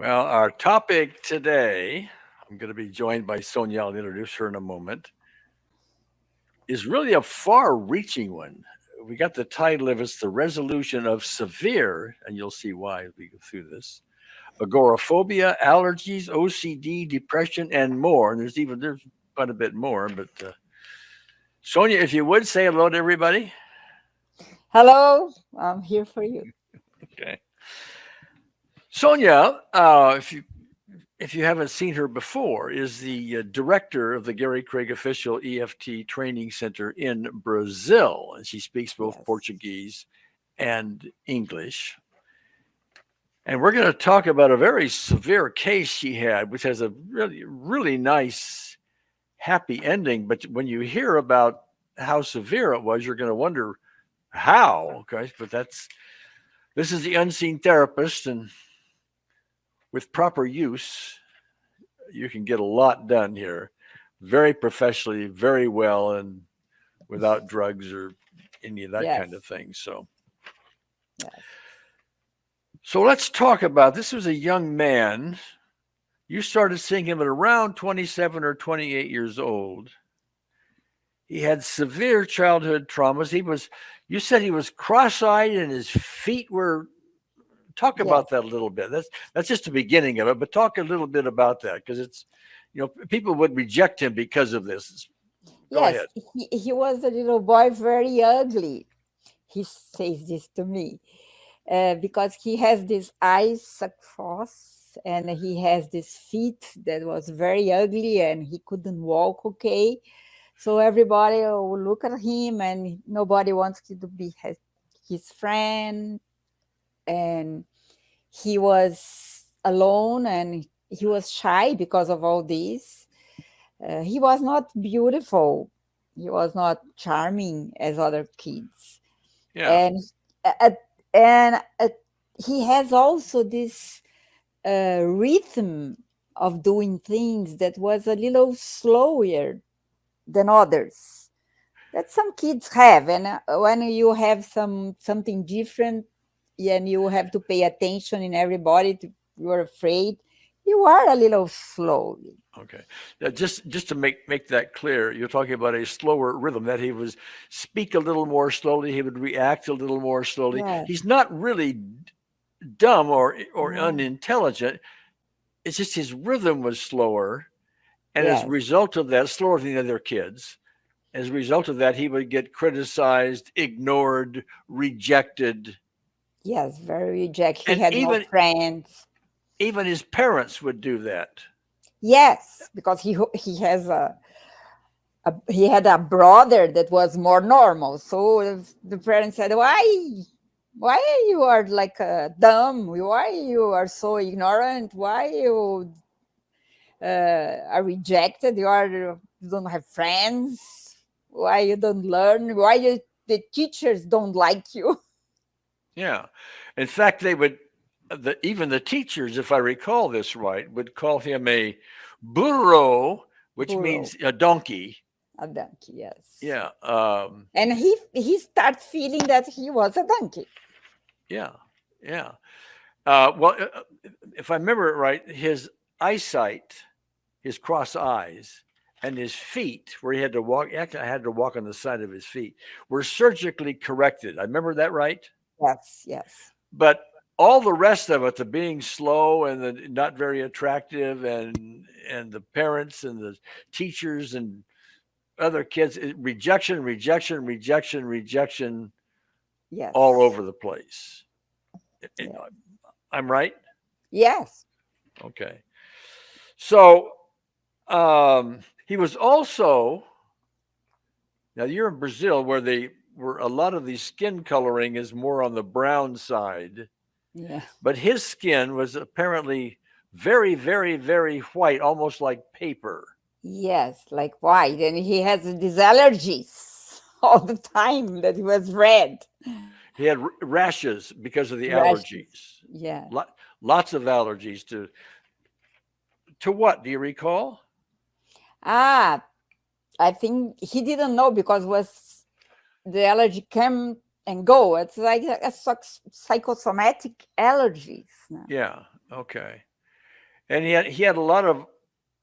Well, our topic today, I'm going to be joined by Sonia. I'll introduce her in a moment, is really a far reaching one. We got the title of it's the resolution of severe, and you'll see why as we go through this agoraphobia, allergies, OCD, depression, and more. And there's quite a bit more. But Sonia, if you would say hello to everybody. Hello, I'm here for you. Okay. Sonia, if you haven't seen her before, is the director of the Gary Craig Official EFT Training Center in Brazil, and she speaks both Yes, Portuguese and English. And we're going to talk about a very severe case she had, which has a really, really nice, happy ending. But when you hear about how severe it was, you're going to wonder how. Okay, but this is the unseen therapist, and with proper use, you can get a lot done here, very professionally, very well, and without drugs or any of that kind of yes, thing. So, yes, so let's talk about this. Was a young man. You started seeing him at around 27 or 28 years old. He had severe childhood traumas. You said he was cross-eyed and his feet were. Talk yes, about that a little bit. That's just the beginning of it, but talk a little bit about that because people would reject him because of this. Go yes. ahead. He was a little boy, very ugly. He says this to me because he has these eyes across and he has these feet that was very ugly and he couldn't walk okay. So everybody will look at him and nobody wants to be his friend. And he was alone and he was shy because of all this. He was not beautiful. He was not charming as other kids, Yeah. and uh, and he has also this rhythm of doing things that was a little slower than others that some kids have. And when you have something different and you have to pay attention in everybody, you're afraid. You are a little slow. Okay. Just to make that clear, you're talking about a slower rhythm that he was speak a little more slowly. He would react a little more slowly. Yeah. He's not really dumb or No. unintelligent. It's just his rhythm was slower, and as a Yes. result of that, slower than the other kids. As a result of that, he would get criticized, ignored, rejected, Yes. Very reject. He and had no friends. even his parents would do that. Yes, because he has he had a brother that was more normal. So if the parents said, why you are like dumb? Why you are so ignorant? Why you are rejected? You don't have friends. Why you don't learn? The teachers don't like you? Yeah. In fact, even the teachers, if I recall this right, would call him a burro, which Burro, means a donkey. a donkey. Yes, Yeah. and he started feeling that he was a donkey. Yeah. Yeah. Well, if I remember it right, his eyesight, his cross eyes, and his feet, where he had to walk, actually, I had to walk on the side of his feet, were surgically corrected. I remember that right. Yes, yes, But all the rest of it, the being slow and the not very attractive, and the parents and the teachers and other kids, rejection, rejection, rejection, rejection, all yes, over the place. yeah, I'm right. yes. Okay. So he was also now you're in Brazil where a lot of the skin coloring is more on the brown side, Yeah. but his skin was apparently very, very, very white, almost like paper. Yes, like white, and he has these allergies all the time that he was red. He had rashes because of the Rashes. allergies. Yeah. Lots of allergies to what? Do you recall? Ah, I think he didn't know because was the allergy came and go. It's like a psychosomatic allergies. No? Yeah. Okay. And he had a lot of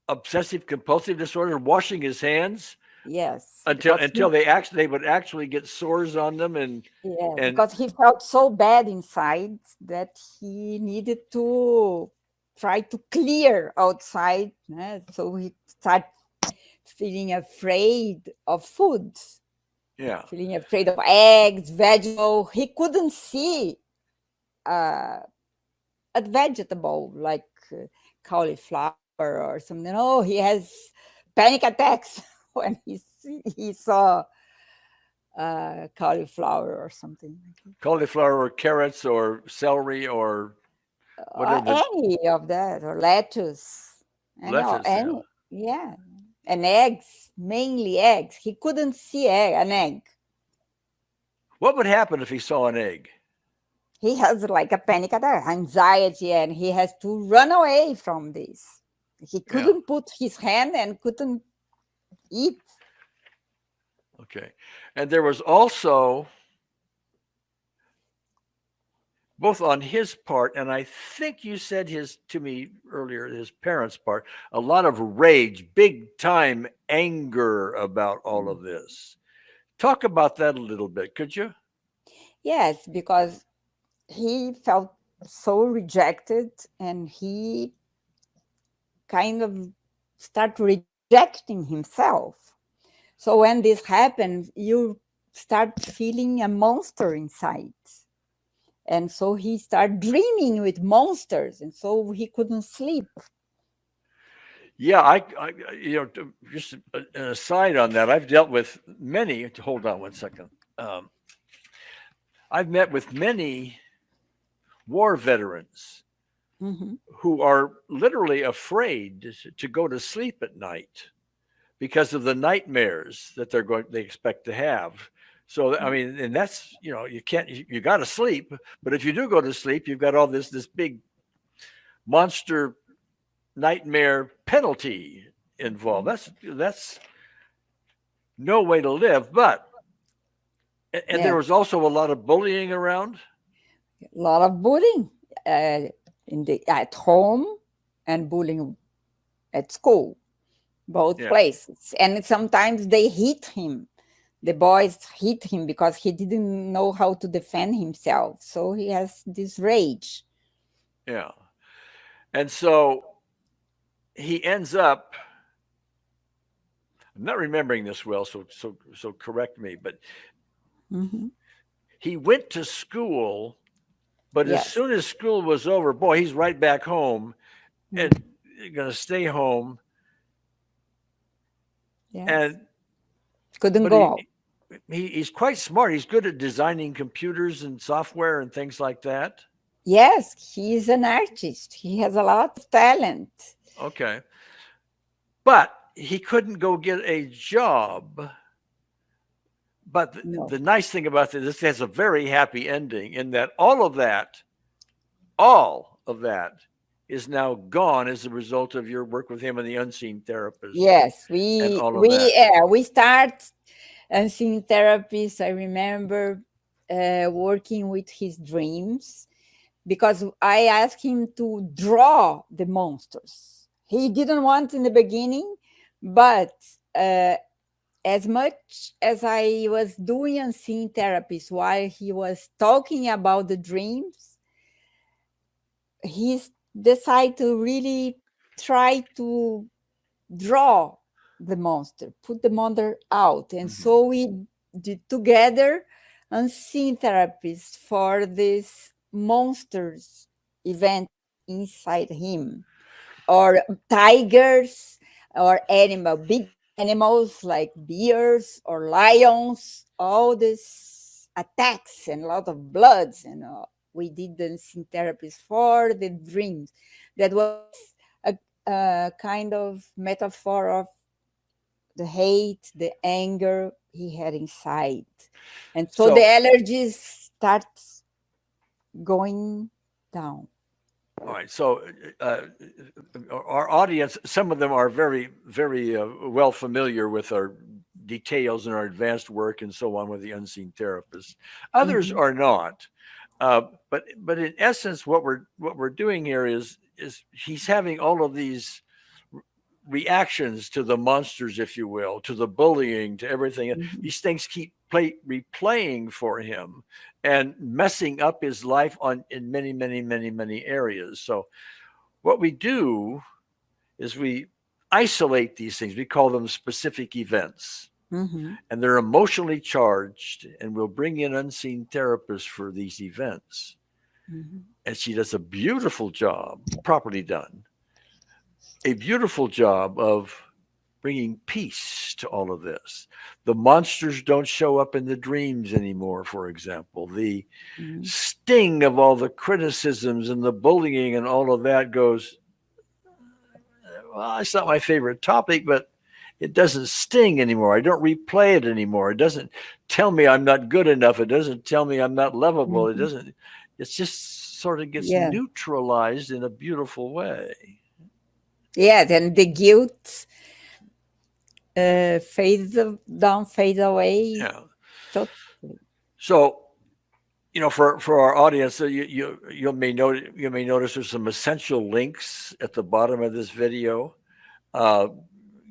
obsessive compulsive disorder, washing his hands Yes, until because until they would actually get sores on them, yes, and because he felt so bad inside that he needed to try to clear outside. So he started feeling afraid of food, yeah. feeling afraid of eggs, vegetable. He couldn't see uh, a vegetable like cauliflower or something. Oh, he has panic attacks when he saw cauliflower or something like that. Cauliflower or carrots or celery or what are the Any of that, or lettuce, lettuce? Yeah. any, yeah, and eggs, mainly eggs. He couldn't see an egg. What would happen if he saw an egg? He has like a panic attack, anxiety, and he has to run away from this. He Yeah. couldn't put his hand and couldn't eat. Okay. And there was also, both on his part, and I think you said his to me earlier, his parents' part, a lot of rage, big time anger about all of this. Talk about that a little bit, could you? Yes, because he felt so rejected, and he kind of start rejecting himself. So when this happens, you start feeling a monster inside. And so he started dreaming with monsters, and so he couldn't sleep. Yeah, just an aside on that, I've dealt with many. Hold on one second. Um, I've met with many war veterans Mhm. who are literally afraid to go to sleep at night because of the nightmares that they expect to have. So I mean, and that's you can't you got to sleep, but if you do go to sleep, you've got all this big monster nightmare penalty involved. That's no way to live. But and there Yes, was also a lot of bullying around. a lot of bullying uh, at home and bullying at school, both Yeah, places. And sometimes they hit him. The boys hit him because he didn't know how to defend himself. So he has this rage. yeah. And so he ends up. I'm not remembering this well, so correct me. But Mhm. he went to school, but as Yes. soon as school was over, boy, he's right back home Mm. and going to stay home. Yes. And Couldn't but go out. he's quite smart. He's good at designing computers and software and things like that. Yes, he is an artist. He has a lot of talent. Okay, but he couldn't go get a job. But No. the nice thing about this has a very happy ending in that all of that is now gone as a result of your work with him and the unseen therapist Yes, and we all of we that. yeah, we start seeing therapists. I remember working with his dreams because I asked him to draw the monsters. He didn't want in the beginning, but uh, as much as I was doing unseen therapies while he was talking about the dreams, he decided to really try to draw the monster, put the monster out. And Mhm. so we did together unseen therapies for this monsters event inside him, or tigers, or big animals like bears or lions, all these attacks and a lot of bloods. And we did the unseen therapies for the dreams. That was a kind of metaphor of the hate, the anger he had inside. And so the So, allergies start going down. all right. So, our audience, some of them are very, very well familiar with our details and our advanced work and so on with the unseen therapists. Others Mhm. are not. But in essence, what we're doing here is he's having all of these reactions to the monsters, if you will, to the bullying, to everything. Mhm. These things keep replaying for him and messing up his life on in many, many, many, many areas. So what we do is we isolate these things. We call them specific events. Mhm. And they're emotionally charged, and we'll bring in unseen therapists for these events. Mhm. And she does a beautiful job, properly done, a beautiful job of bringing peace to all of this. The monsters don't show up in the dreams anymore, for example. The Mhm. sting of all the criticisms and the bullying and all of that goes, well, it's not my favorite topic, but it doesn't sting anymore. I don't replay it anymore. It doesn't tell me I'm not good enough. It doesn't tell me I'm not lovable. It Mhm. doesn't, it just sort of gets Yeah. neutralized in a beautiful way. Yes, and the guilt fades away. Yeah. Totally. So, for our audience, so you may notice there's some essential links at the bottom of this video. Uh,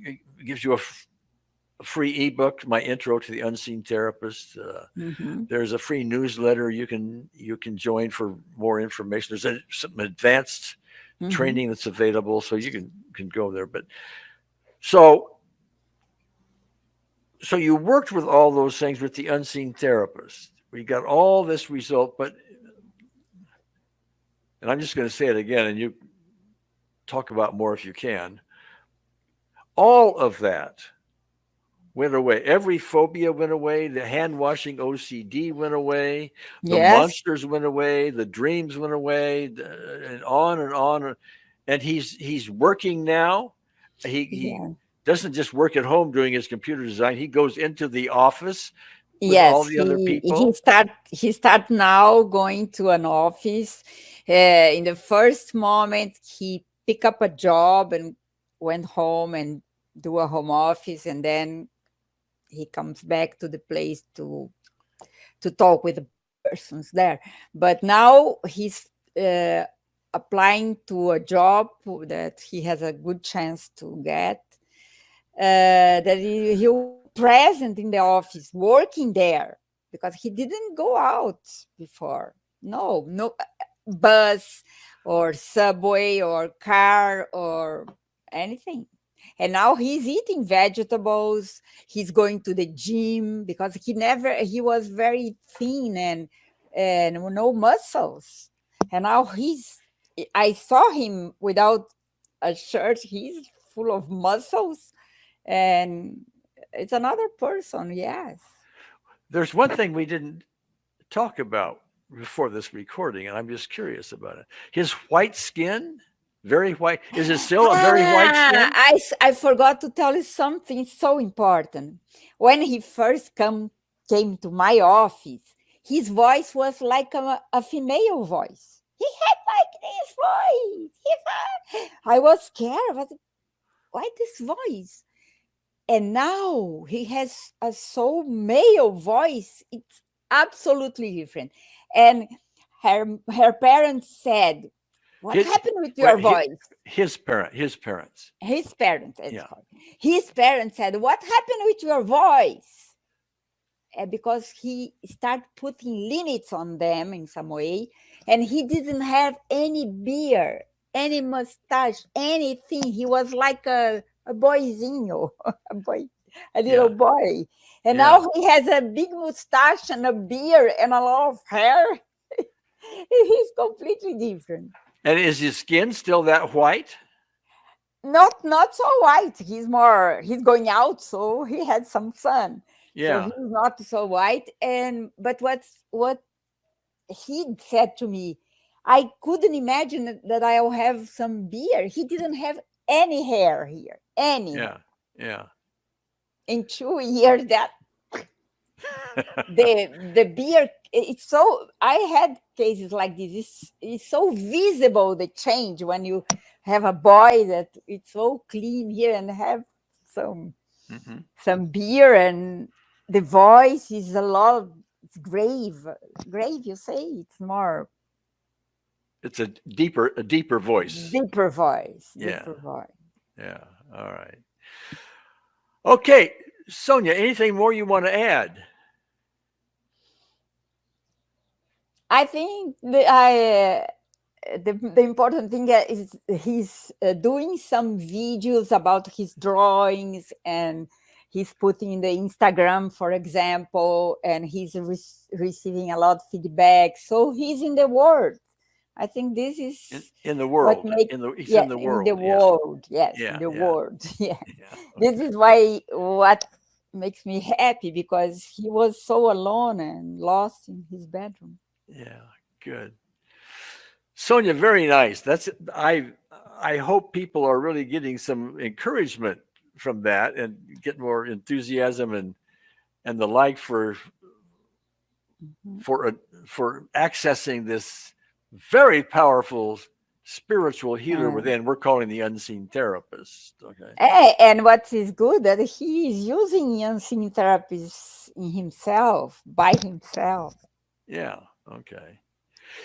it gives you a free ebook, my intro to the unseen therapist. Mhm. There's a free newsletter you can join for more information. There's some advanced Mhm. training that's available, so you can go there. But so so you worked with all those things with the unseen therapist. We got all this result, but and I'm just going to say it again, and you talk about more if you can. All of that went away. Every phobia went away. The hand washing OCD went away. The Yes. monsters went away. The dreams went away, and on and on. And he's working now. He Yeah. doesn't just work at home doing his computer design. He goes into the office with all Yes, the other he people. start now going to an office. In the first moment, he pick up a job and went home and do a home office, and then he comes back to the place to talk with the persons there. But now he's applying to a job that he has a good chance to get. That he'll be present in the office, working there, because he didn't go out before. No, no bus or subway or car or anything. And now he's eating vegetables. He's going to the gym because he was very thin and no muscles. And now I saw him without a shirt. He's full of muscles and it's another person. Yes. There's one thing we didn't talk about before this recording, and I'm just curious about it. His white skin, very white. Is it still a very white skin? I forgot to tell you something so important. When he first came to my office, his voice was like a female voice. He had like this voice. I was scared. Why this voice? And now he has a so male voice. It's absolutely different. And her parents said, "What His, happened with your well, voice?" his parents. His parents, it's Yeah. called. His parents said, "What happened with your voice?" Because he started putting limits on them in some way, and he didn't have any beard, any mustache, anything. He was like a boyzinho, a little Yeah. boy. And Yeah. now he has a big mustache and a beard and a lot of hair. He's completely different. And is his skin still that white? Not so white. He's going out, so he had some sun. So Yeah. he's not so white. And but what he said to me, I couldn't imagine that I'll have some beard. He didn't have any hair here, any hair. Yeah. Yeah. In 2 years, that the beard, it's so. I had cases like this. It's so visible the change when you have a boy that it's so clean here and have some Hmm. some beer, and the voice is a lot. It's grave. You say it's more. It's a deeper voice. Deeper voice. Yeah. Deeper voice. Yeah. All right. Okay, Sonia, anything more you want to add? I think the important thing is he's doing some videos about his drawings, and he's putting in the Instagram, for example, and he's receiving a lot of feedback. So he's in the world. I think this is in the what world. makes He's in the world. in the world. Yes, Yeah. in the Yeah. world. Yeah. Yeah. This is why what makes me happy, because he was so alone and lost in his bedroom. Yeah. Good. Sonia, very nice. I hope people are really getting some encouragement from that and get more enthusiasm and the like Mhm. for accessing this very powerful spiritual healer Uh, within. We're calling the unseen therapist. Okay. and what is good that he is using unseen therapies in himself, by himself. Yeah. Okay.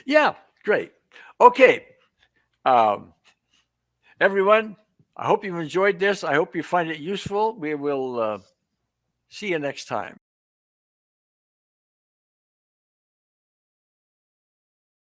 Yeah. Great. Okay. Um, everyone, I hope you enjoyed this. I hope you find it useful. We will see you next time.